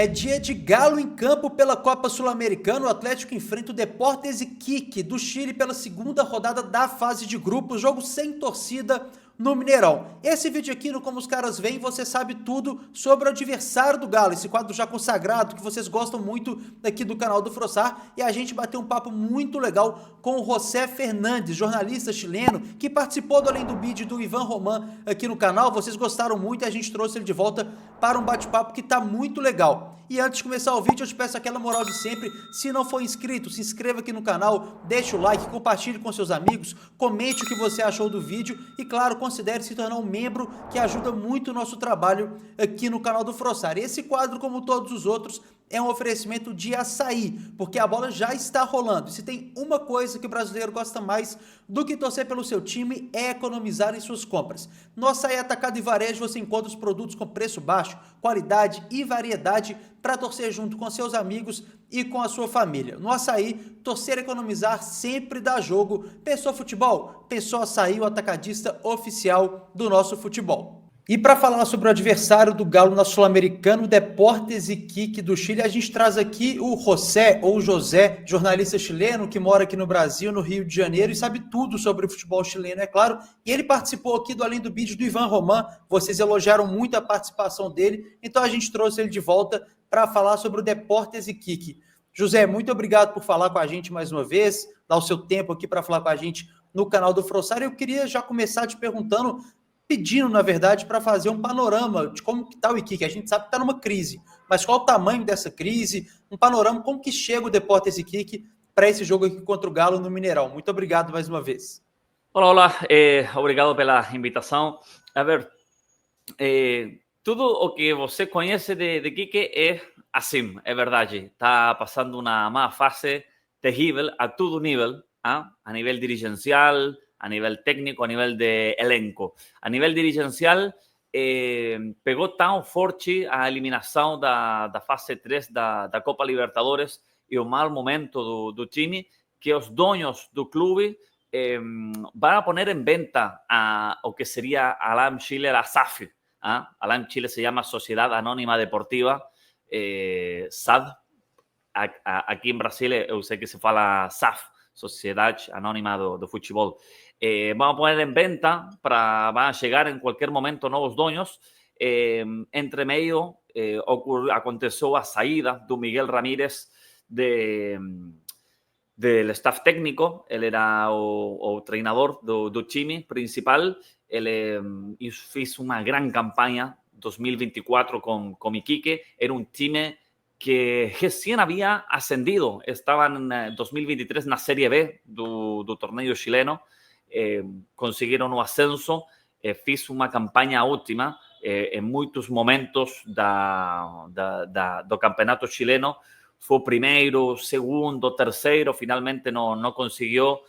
É dia de Galo em campo pela Copa Sul-Americana. O Atlético enfrenta o Deportes Iquique do Chile pela segunda rodada da fase de grupos. Jogo sem torcida no Mineirão. Esse vídeo aqui, no Como os Caras Veem, você sabe tudo sobre o adversário do Galo. Esse quadro já consagrado que vocês gostam muito aqui do canal do Frossar. E a gente bateu um papo muito legal com o José Fernandes, jornalista chileno, que participou do Além do Bid do Ivan Roman aqui no canal. Vocês gostaram muito e a gente trouxe ele de volta para um bate-papo que tá muito legal. E antes de começar o vídeo, eu te peço aquela moral de sempre. Se não for inscrito, se inscreva aqui no canal, deixa o like, compartilhe com seus amigos, comente o que você achou do vídeo e, claro, considere se tornar um membro, que ajuda muito o nosso trabalho aqui no canal do Frossar. Esse quadro, como todos os outros, é um oferecimento de açaí, porque a bola já está rolando. E se tem uma coisa que o brasileiro gosta mais do que torcer pelo seu time, é economizar em suas compras. No Açaí Atacado e Varejo você encontra os produtos com preço baixo, qualidade e variedade para torcer junto com seus amigos e com a sua família. No Açaí, torcer e economizar sempre dá jogo. Pensou futebol? Pensou Açaí, o atacadista oficial do nosso futebol. E para falar sobre o adversário do Galo na Sul-Americana, o Deportes Iquique do Chile, a gente traz aqui o José, ou José, jornalista chileno que mora aqui no Brasil, no Rio de Janeiro, e sabe tudo sobre o futebol chileno, é claro. E ele participou aqui do Além do Bid do Ivan Roman. Vocês elogiaram muito a participação dele, então a gente trouxe ele de volta para falar sobre o Deportes Iquique. José, muito obrigado por falar com a gente mais uma vez, dar o seu tempo aqui para falar com a gente no canal do Frossar. Eu queria já começar te perguntando, pedindo, na verdade, para fazer um panorama de como que está o Iquique. A gente sabe que está numa crise, mas qual o tamanho dessa crise? Um panorama, como que chega o Deportes Iquique para esse jogo aqui contra o Galo no Mineirão? Muito obrigado mais uma vez. Hola, hola. Obrigado pela invitação. A ver, tudo o que você conhece de Quique é assim, é verdade. Está passando uma má fase terrível a todo nível, a nível dirigencial, a nível técnico, a nível de elenco. A nível dirigencial, pegou tão forte a eliminação da fase 3 da Copa Libertadores e o mau momento do time, que os donos do clube van a poner en venta a o que sería Alam Chile, la SAF. Alam Chile se llama Sociedad Anónima Deportiva, SAD. Aqui em Brasília eu sei que se fala SAF, Sociedade Anônima do Futebol. Vão a poner em venta, van a chegar em qualquer momento novos donos. Entre meio, aconteceu a saída do Miguel Ramírez del staff técnico. Ele era o treinador do time principal. Ele fez uma grande campanha 2024 com Iquique. Era um time que recién había ascendido. Estaban en 2023 na Serie B do torneio chileno. Conseguiram o ascenso. Fiz uma campanha ótima em muitos momentos do campeonato chileno. Foi primeiro, segundo, terceiro. Finalmente não conseguiu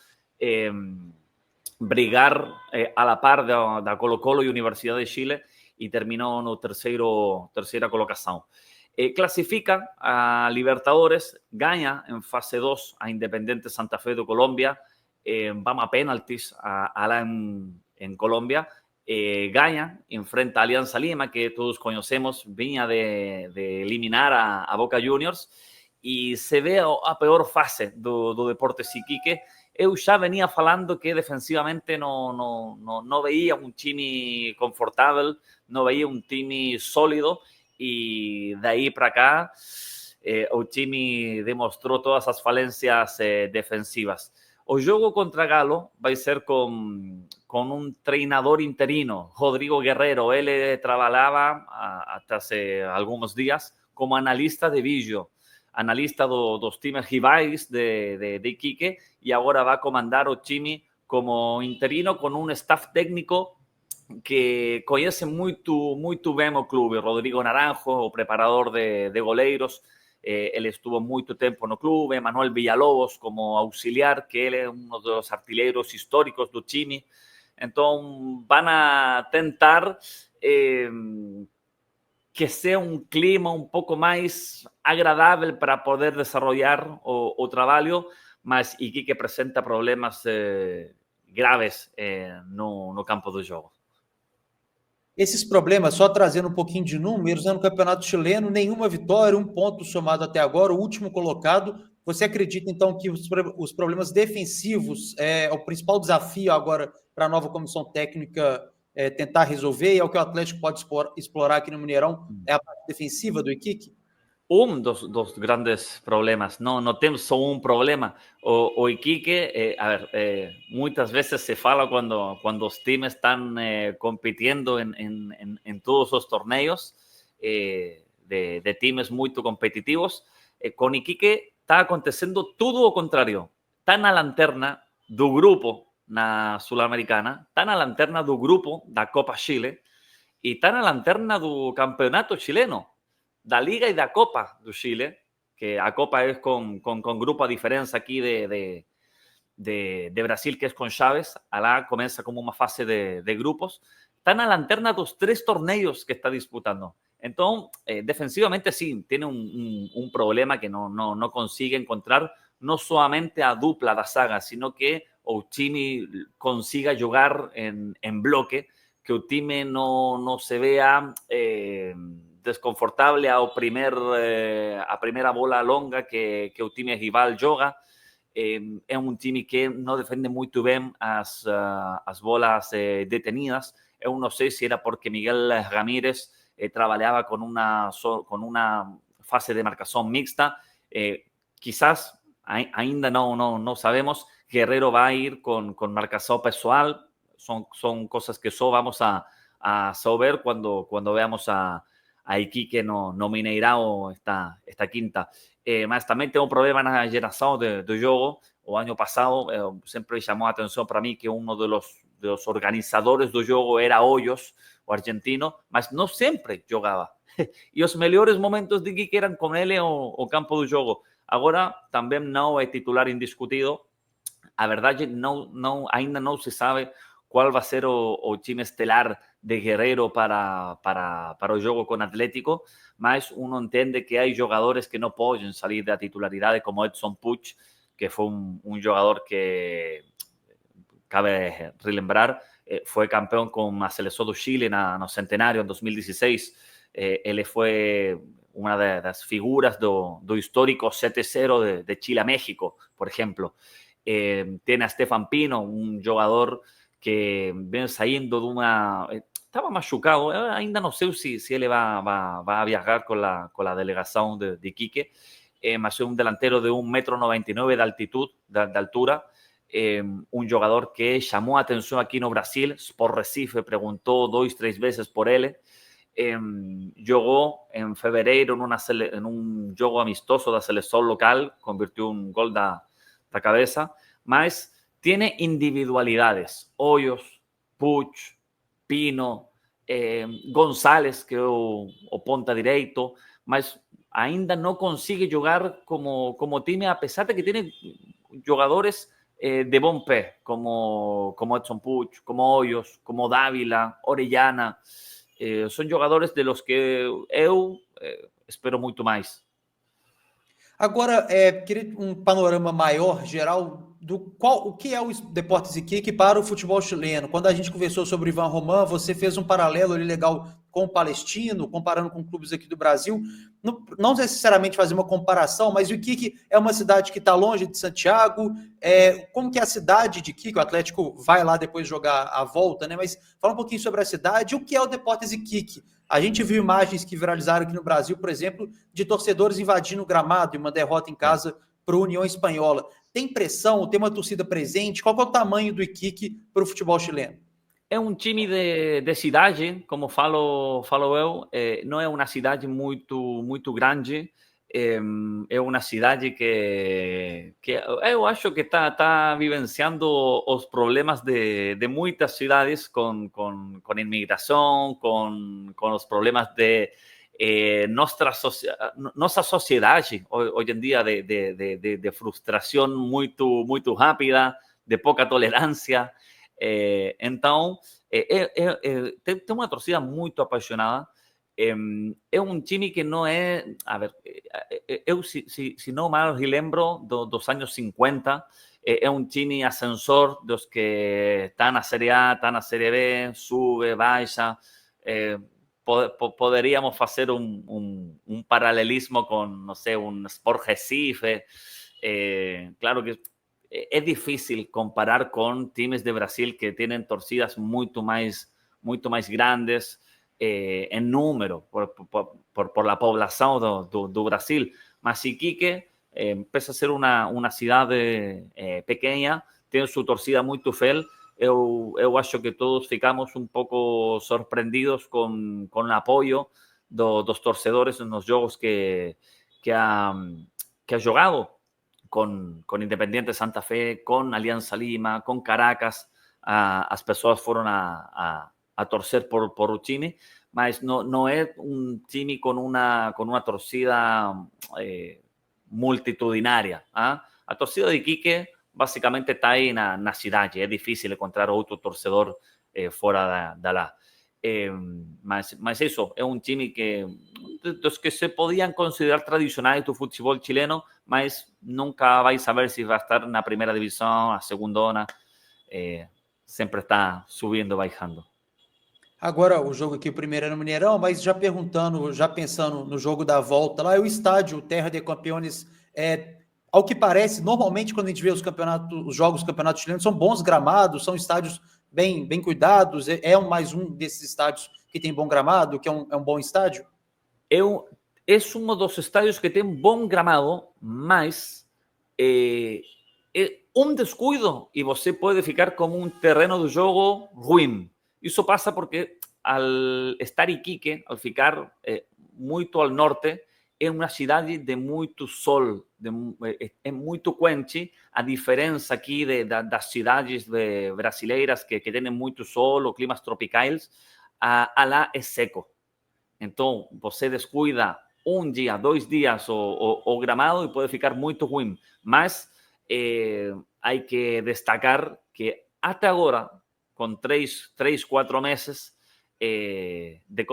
brigar a la par da Colo-Colo e Universidade de Chile e terminou no terceira colocação. Clasifica a Libertadores, ganha em fase 2 a Independiente Santa Fe de Colômbia, vamos a penaltis lá em Colômbia, ganha, enfrenta a Alianza Lima, que todos conhecemos, vinha de eliminar a Boca Juniors, e se vê a pior fase do Deportes Iquique. Eu já venia falando que defensivamente não veia um time confortável, não veia um time sólido, e daí para cá o time demonstrou todas as falências defensivas. O jogo contra Galo vai ser com um treinador interino, Rodrigo Guerrero. Ele trabalhava até há alguns dias como analista de vídeo, analista dos times rivais de Iquique, e agora vai comandar o time como interino com um staff técnico que conhece muito bem o clube. Rodrigo Naranjo, o preparador de goleiros, ele estuvo muito tempo no clube. Manuel Villalobos como auxiliar, que ele é um dos artilheiros históricos do time. Então, van a tentar que seja um clima um pouco mais agradável para poder desenvolver o trabalho, mas Iquique apresenta problemas graves no campo do jogo. Esses problemas, só trazendo um pouquinho de números, né, no campeonato chileno, nenhuma vitória, um ponto somado até agora, o último colocado. Você acredita, então, que os problemas defensivos é o principal desafio agora para a nova comissão técnica tentar resolver, e é o que o Atlético pode explorar aqui no Mineirão, é a parte defensiva do Iquique? Dos grandes problemas. No temos só um problema. O Iquique, muitas vezes se fala quando os times estão compitiendo em todos os torneios de times muito competitivos. Com Iquique está acontecendo tudo o contrário. Está na lanterna do grupo na Sul-Americana, está na lanterna do grupo da Copa Chile e está na lanterna do campeonato chileno, da Liga e da Copa do Chile, que a Copa es con grupo a diferencia aquí de Brasil, que es con Chaves. Alá comienza como una fase de grupos. Está na lanterna dos 3 torneos que está disputando. Entonces, defensivamente sí, tiene un problema que no consigue encontrar no solamente a dupla da saga, sino que o time consiga jugar en bloque, que o time no se vea desconfortable a primeira bola longa que o time rival joga. É um time que não defende muito bem as bolas detenidas. Eu não sei se era porque Miguel Ramírez trabalhava com uma fase de marcação mixta. Quizás ainda não sabemos. Guerrero vai ir com marcação pessoal. São coisas que só vamos a saber quando veamos a Iquique no Mineirão esta quinta. Mas também tem um problema na geração do jogo. O ano passado sempre chamou a atenção para mim que um dos organizadores do jogo era Hoyos, o argentino, mas não sempre jogava. E os melhores momentos de Iquique eram com ele o campo do jogo. Agora também não é titular indiscutido. A verdade, ainda não se sabe qual vai ser o time estelar de Guerrero para o jogo com Atlético, mas uno entende que há jogadores que não podem sair da titularidade, como Edson Puig, que foi um jogador que, cabe relembrar, foi campeão com a seleção do Chile no Centenário em 2016. Ele foi uma das figuras do histórico 7-0 de Chile a México, por exemplo. Tiene a Stefan Pino, um jogador que vem saindo de uma... Estava machucado, ainda não sei se ele vai viajar com a delegação de Iquique, mas é um delantero de 1,99 m de altura, um jogador que chamou a atenção aqui no Brasil. Sport Recife perguntou 2, 3 vezes por ele. Jogou em fevereiro em um jogo amistoso da seleção local, convirtió um gol da cabeza, mas tiene individualidades. Hoyos, Puig, Pino, González, que é o ponta direito, mas ainda não consigue jogar como time, a pesar de que tiene jogadores de bom pé, como Edson Puig, como Hoyos, como Dávila, Orellana. São jogadores de los que eu espero muito mais. Agora, queria um panorama maior, geral, o que é o Deportes Iquique para o futebol chileno. Quando a gente conversou sobre o Ivan Román, você fez um paralelo ali legal com o Palestino, comparando com clubes aqui do Brasil. Não necessariamente fazer uma comparação, mas o Iquique é uma cidade que está longe de Santiago. Como que é a cidade de Iquique? O Atlético vai lá depois jogar a volta, né? Mas fala um pouquinho sobre a cidade. O que é o Deportes Iquique? A gente viu imagens que viralizaram aqui no Brasil, por exemplo, de torcedores invadindo o gramado e uma derrota em casa para a União Espanhola. Tem pressão? Tem uma torcida presente? Qual é o tamanho do Iquique para o futebol chileno? É um time de cidade, como falo eu, não é uma cidade muito grande. É uma cidade que eu acho que está vivenciando os problemas de muitas cidades com imigração, com os problemas de nossa sociedade hoje em dia de frustração muito rápida, de pouca tolerância. Então, tem uma torcida muito apaixonada. É um time que não é... A ver, eu, se não mal lembro, dos anos 50, é um time ascensor dos que está na Série A, está na Série B, sube, baixa. Poderíamos hacer un paralelismo con, no sé, un Sport Recife. Claro que es difícil comparar con times de Brasil que tienen torcidas muito mais grandes en número por la población do Brasil. Mas Iquique empieza a ser una ciudad pequeña, tiene su torcida muito fiel. Eu acho que todos ficamos um pouco surpreendidos com o apoio dos torcedores nos jogos que ha jogado com Independiente Santa Fe, com Alianza Lima, com Caracas. As pessoas foram a torcer por o time, mas não é um time com uma torcida multitudinária. A torcida de Iquique basicamente está aí na cidade. É difícil encontrar outro torcedor fora da lá. Mas isso, é um time dos que se podiam considerar tradicionais do futebol chileno, mas nunca vai saber se vai estar na primeira divisão, a segundona. Sempre está subindo, baixando. Agora, o jogo aqui, o primeiro é no Mineirão, mas já pensando no jogo da volta lá, o estádio Terra de Campeones, ao que parece, normalmente quando a gente vê os jogos do campeonato chileno, são bons gramados, são estádios bem cuidados, mais um desses estádios que tem bom gramado, que é um bom estádio? É um dos estádios que tem bom gramado, mas um descuido e você pode ficar como um terreno do jogo ruim. Isso passa porque, al estar Iquique, al ficar muito ao norte, é uma cidade de muito sol, é muito quente, a diferença aqui das cidades brasileiras que têm muito sol ou climas tropicais, lá é seco. Então, você descuida um dia, 2 dias o gramado e pode ficar muito ruim. Mas há que destacar que até agora, com 3, 4 meses de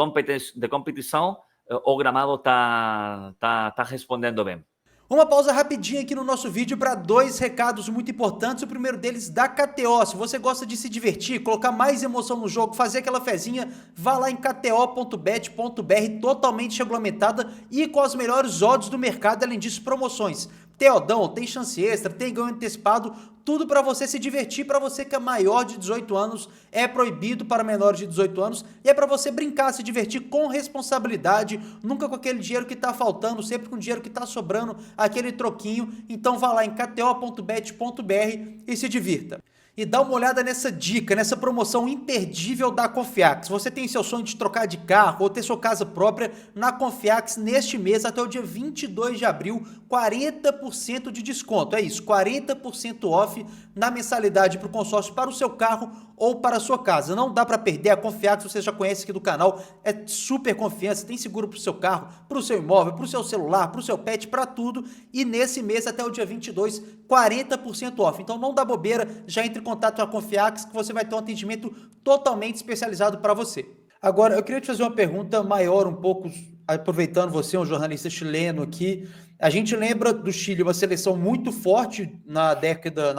competição, o gramado está respondendo bem. Uma pausa rapidinha aqui no nosso vídeo para 2 recados muito importantes. O primeiro deles da KTO. Se você gosta de se divertir, colocar mais emoção no jogo, fazer aquela fezinha, vá lá em kto.bet.br, totalmente regulamentada e com as melhores odds do mercado. Além disso, promoções. Tem odão, tem chance extra, tem ganho antecipado, tudo para você se divertir. Para você que é maior de 18 anos, é proibido para menores de 18 anos e é para você brincar, se divertir com responsabilidade, nunca com aquele dinheiro que tá faltando, sempre com o dinheiro que tá sobrando, aquele troquinho. Então vá lá em kto.bet.br e se divirta. E dá uma olhada nessa dica, nessa promoção imperdível da Confiax. Você tem seu sonho de trocar de carro ou ter sua casa própria? Na Confiax, neste mês, até o dia 22 de abril, 40% de desconto. É isso, 40% off na mensalidade para o consórcio para o seu carro ou para a sua casa. Não dá para perder. A Confiax, você já conhece aqui do canal, é super confiança, tem seguro para o seu carro, para o seu imóvel, para o seu celular, para o seu pet, para tudo. E nesse mês, até o dia 22, 40% off. Então não dá bobeira, já entre em contato com a Confiax que você vai ter um atendimento totalmente especializado para você. Agora, eu queria te fazer uma pergunta maior, um pouco, aproveitando você, um jornalista chileno aqui. A gente lembra do Chile, uma seleção muito forte na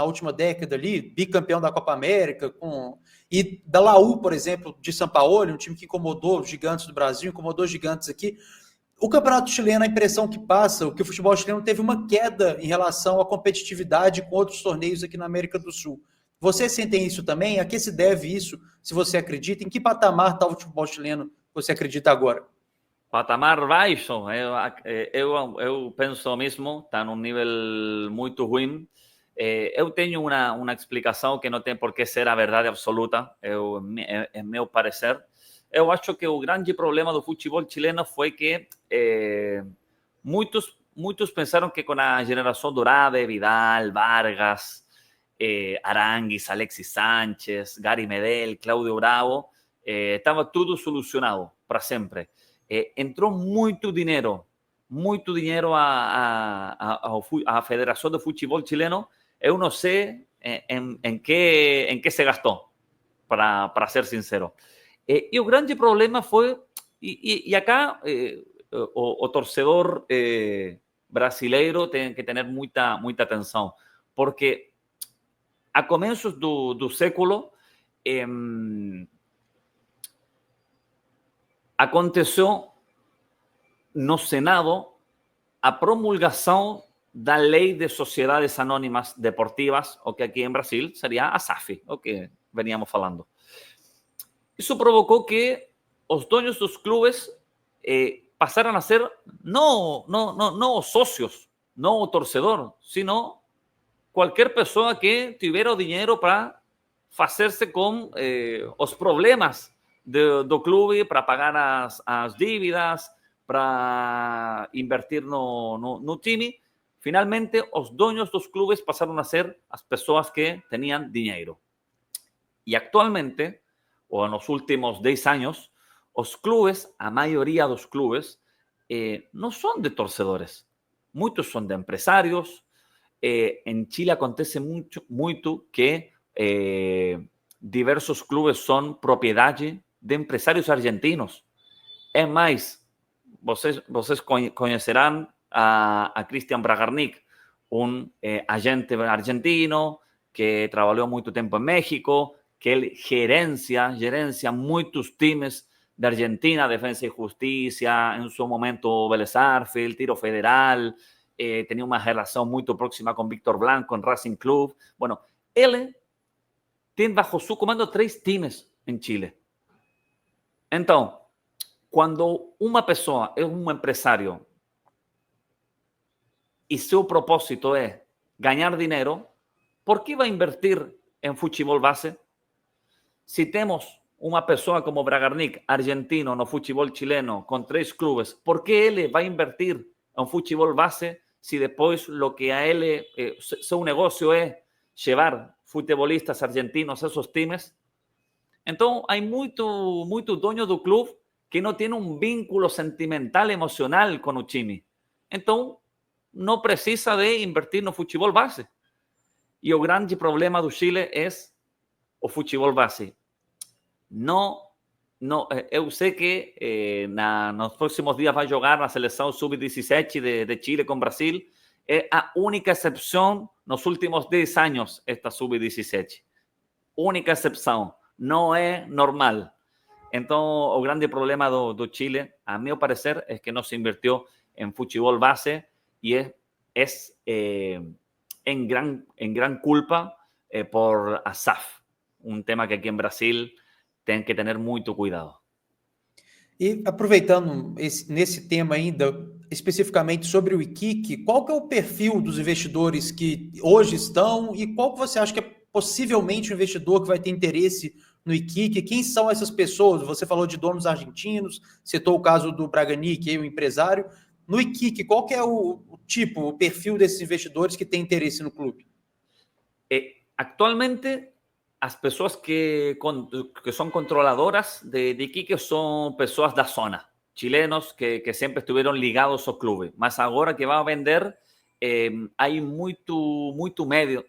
última década ali, bicampeão da Copa América, e da Laú, por exemplo, de São Paulo, um time que incomodou os gigantes do Brasil, incomodou os gigantes aqui. O campeonato chileno, a impressão que passa, que o futebol chileno teve uma queda em relação à competitividade com outros torneios aqui na América do Sul. Vocês sentem isso também? A que se deve isso, se você acredita? Em que patamar está o futebol chileno, você acredita agora? Patamar baixo, eu penso mesmo, está num nível muito ruim. Eu tenho uma explicação que não tem por que ser a verdade absoluta, é meu parecer. Eu acho que o grande problema do futebol chileno foi que muitos pensaram que com a geração dourada, Vidal, Vargas, Aranguis, Alexis Sánchez, Gary Medel, Claudio Bravo, estava tudo solucionado para sempre. Entrou muito dinheiro à Federação de Futebol Chileno. Eu não sei em que se gastou, para ser sincero. E o grande problema foi, e acá o torcedor brasileiro tem que ter muita atenção, porque a começos do século, aconteceu no Senado a promulgação da Lei de Sociedades Anônimas Deportivas, o que aqui em Brasil seria a SAF, o que veníamos falando. Isso provocou que os donos dos clubes passaram a ser não os sócios, não o torcedor, sino qualquer pessoa que tivesse o dinheiro para fazer-se com os problemas do clube, para pagar as dívidas, para invertir no time. Finalmente, os donos dos clubes passaram a ser as pessoas que tinham dinheiro. E atualmente, ou nos últimos 10 anos, os clubes, a maioria dos clubes, não são de torcedores. Muitos são de empresários. Em Chile acontece muito que diversos clubes são propriedade de empresários argentinos. É mais, vocês conhecerão a Christian Bragarnik, agente argentino que trabalhou muito tempo em México, que ele gerencia muitos times de Argentina, Defensa y Justicia, en su momento Vélez Sarsfield, Tiro Federal, tenía una relación muy próxima con Víctor Blanco en Racing Club. Bueno, él tiene bajo su comando 3 times en Chile. Entonces, cuando una persona es un empresario y su propósito es ganar dinero, ¿por qué va a invertir en fútbol base? Si tenemos uma pessoa como Bragarnik, argentino, no futebol chileno, com 3 clubes, por que ele vai invertir em futebol base se depois o que a ele, seu negócio é levar futebolistas argentinos a esos times? Então, há muito dono do clube que não tem vínculo sentimental, emocional com o time. Então, não precisa de invertir no futebol base. E o grande problema do Chile é o futebol base. Eu sei que nos próximos dias vai jogar na seleção sub-17 de Chile com Brasil. É a única exceção nos últimos 10 anos, esta sub-17. Única exceção. Não é normal. Então, o grande problema do Chile, a meu parecer, é que não se invirtiu em futebol base e é em gran culpa por a SAF. Tema que aqui em Brasil tem que ter muito cuidado. E aproveitando nesse tema ainda, especificamente sobre o Iquique, qual que é o perfil dos investidores que hoje estão e qual que você acha que é possivelmente o investidor que vai ter interesse no Iquique? Quem são essas pessoas? Você falou de donos argentinos, citou o caso do Bragarnik, o empresário. No Iquique, qual que é o perfil desses investidores que tem interesse no clube? Actualmente, as pessoas que são controladoras de Iquique são pessoas da zona, chilenos que sempre estiveram ligados ao clube. Mas agora que vai a vender, há muito medo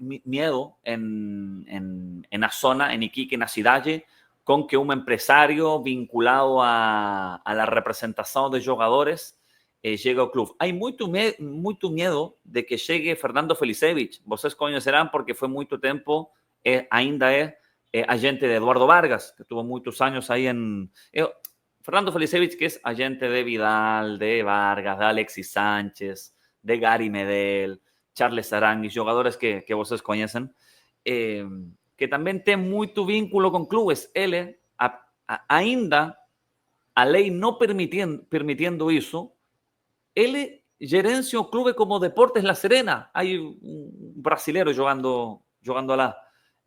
na zona, em Iquique, na cidade, com que empresário vinculado a la representação de jogadores chegue ao clube. Há muito medo de que chegue Fernando Felicevich. Vocês conhecerão porque foi muito tempo, ainda é agente de Eduardo Vargas, que tuvo muitos anos aí em... Fernando Felicevich, que é agente de Vidal, de Vargas, de Alexis Sánchez, de Gary Medel, Charles Aranguis, jogadores que vocês conhecem, que também tem muito vínculo com clubes. Ele, ainda, a lei não permitindo isso, ele gerencia o clube como Deportes La Serena. Hay un brasileiro jogando lá.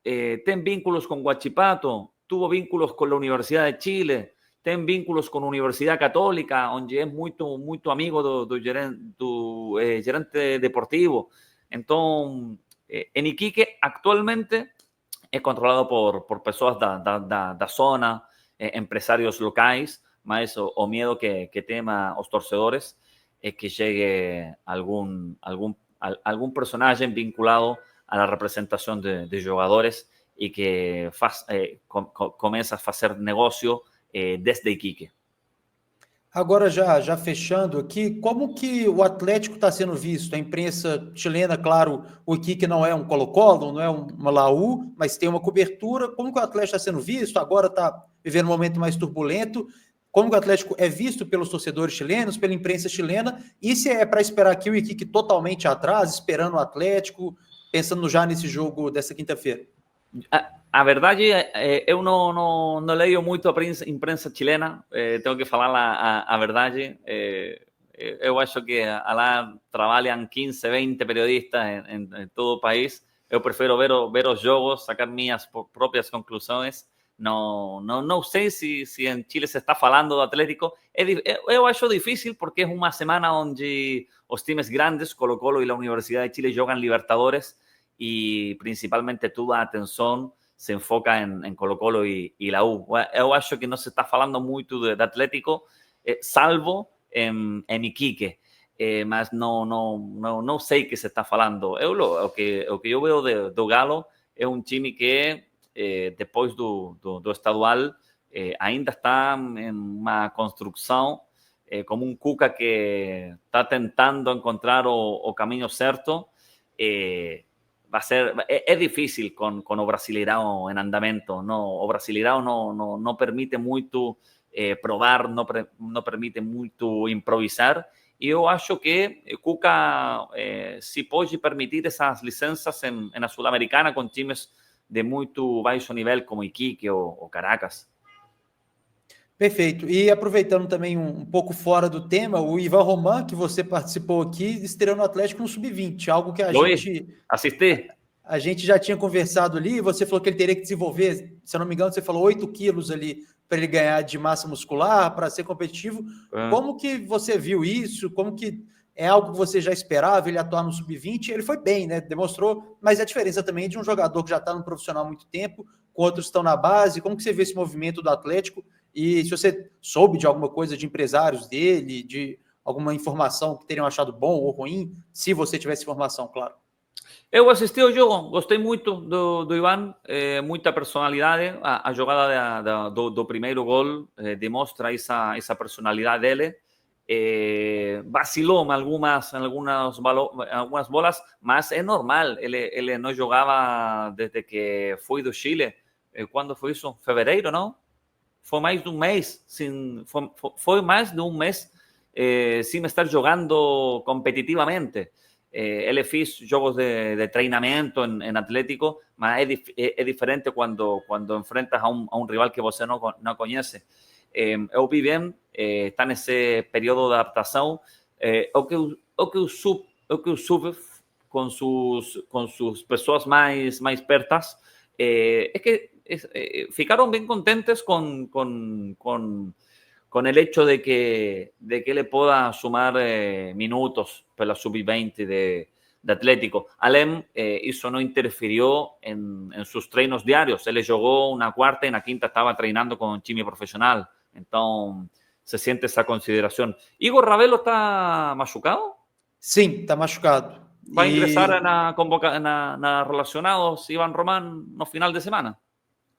Tem vínculos com Huachipato, tuvo vínculos com a Universidade de Chile, tem vínculos com a Universidade Católica, onde é muito amigo do gerente deportivo. Então, em Iquique, actualmente, é controlado por pessoas da zona, empresários locais, mas o medo que tem os torcedores es que llegue algún personaje vinculado a la representación de jugadores y que comience a hacer negocio desde Iquique. Agora, já fechando aqui, como que o Atlético está sendo visto? A imprensa chilena, claro, o Iquique não é um Colo-Colo, não é uma Laú, mas tem uma cobertura. Como que o Atlético está sendo visto? Agora está vivendo um momento mais turbulento. como que o Atlético é visto pelos torcedores chilenos, pela imprensa chilena, e se é para esperar aqui o Iquique totalmente atrás, esperando o Atlético, pensando já nesse jogo dessa quinta-feira? A verdade eu não leio muito a imprensa chilena, tenho que falar a verdade. Eu acho que lá trabalham 15, 20 periodistas em todo o país. Eu prefiro ver os jogos, sacar minhas próprias conclusões. Não sei se em Chile se está falando do Atlético. Eu acho difícil porque é uma semana onde os times grandes, Colo-Colo e a Universidade de Chile, jogam Libertadores e principalmente toda a atenção se enfoca em Colo-Colo e la U. Eu acho que não se está falando muito de Atlético, salvo em Iquique. Mas não sei o que se está falando. O que eu veo do Galo é um time que, depois do estadual, ainda está em uma construção, como um Cuca que está tentando encontrar o caminho certo. Va a ser, es difícil con o Brasileirão en andamento. O Brasileirão no permite muito probar, no permite muito improvisar. E eu acho que Cuca se pode permitir essas licenças na Sul-Americana com times de muito baixo nível, como Iquique ou Caracas. Perfeito. E aproveitando também um pouco fora do tema, o Ivan Roman, que você participou aqui, estreou no Atlético no Sub-20, algo que a gente já tinha conversado ali. Você falou que ele teria que desenvolver, se eu não me engano, você falou 8 quilos ali para ele ganhar de massa muscular, para ser competitivo. Como que você viu isso? Como que é algo que você já esperava ele atuar no Sub-20? Ele foi bem, né? Demonstrou, mas a diferença também de um jogador que já está no profissional há muito tempo, com outros que estão na base. Como que você vê esse movimento do Atlético? E se você soube de alguma coisa de empresários dele, de alguma informação que teriam achado bom ou ruim, se você tivesse informação, claro. Eu assisti ao jogo, gostei muito do Ivan, muita personalidade. A jogada do primeiro gol demonstra essa personalidade dele. Vacilou algumas bolas, mas é normal. Ele não jogava desde que foi do Chile. Quando foi isso? Fevereiro, não? Foi mais de um mês, foi mais de um mês sem estar jogando competitivamente. Ele fez jogos de treinamento em Atlético, mas é diferente quando enfrentas a um rival que você não conhece. Eu vi bem, está nesse período de adaptação. O que eu soube com suas pessoas mais pertas é que ficaron bien contentes con el hecho de que le pueda sumar minutos para la sub-20 de Atlético. Alem eso no interfirió en sus treinos diarios. Él jugó una cuarta y una quinta estaba treinando con Chimi profesional. Entonces se siente esa consideración. ¿Igor Ravelo está machucado? Sí, está machucado. ¿Va a ingresar na relacionados Iván Román no final de semana?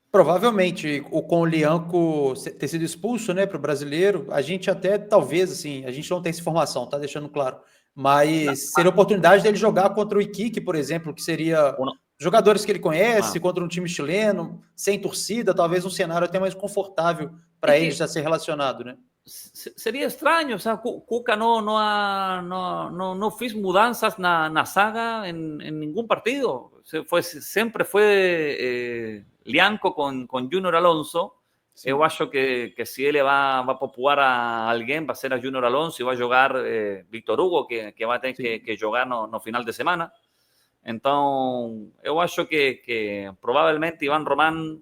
Provavelmente, com o Lianco ter sido expulso, né, para o brasileiro, a gente até, talvez, assim, a gente não tem essa informação, tá deixando claro, mas seria a oportunidade dele jogar contra o Iquique, por exemplo, que seria jogadores que ele conhece, contra um time chileno, sem torcida, talvez um cenário até mais confortável para ele já ser relacionado, né? Seria estranho, o sea, Cuca não fez mudanças na zaga em nenhum partido. Sempre foi Lianco com Junior Alonso. Sim. Eu acho que se ele vai popular a alguém, vai ser a Junior Alonso e vai jogar Víctor Hugo, que vai ter que jogar no final de semana. Então, eu acho que provavelmente Iván Román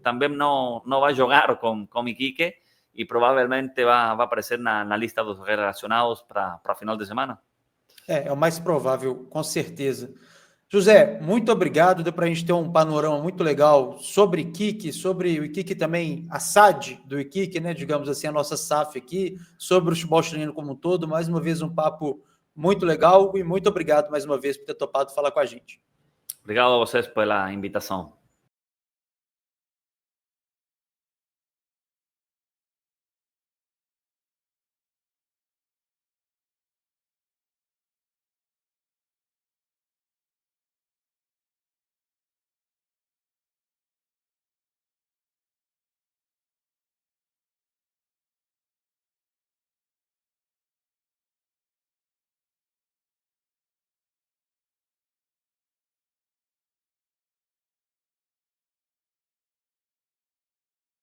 também não vai jogar com Iquique e provavelmente vai aparecer na lista dos relacionados para final de semana. É o mais provável, com certeza. José, muito obrigado. Deu para a gente ter um panorama muito legal sobre Iquique, sobre o Iquique também, a SAD do Iquique, né? Digamos assim, a nossa SAF aqui, sobre o futebol chileno como um todo. Mais uma vez, um papo muito legal e muito obrigado mais uma vez por ter topado falar com a gente. Obrigado a vocês pela invitação.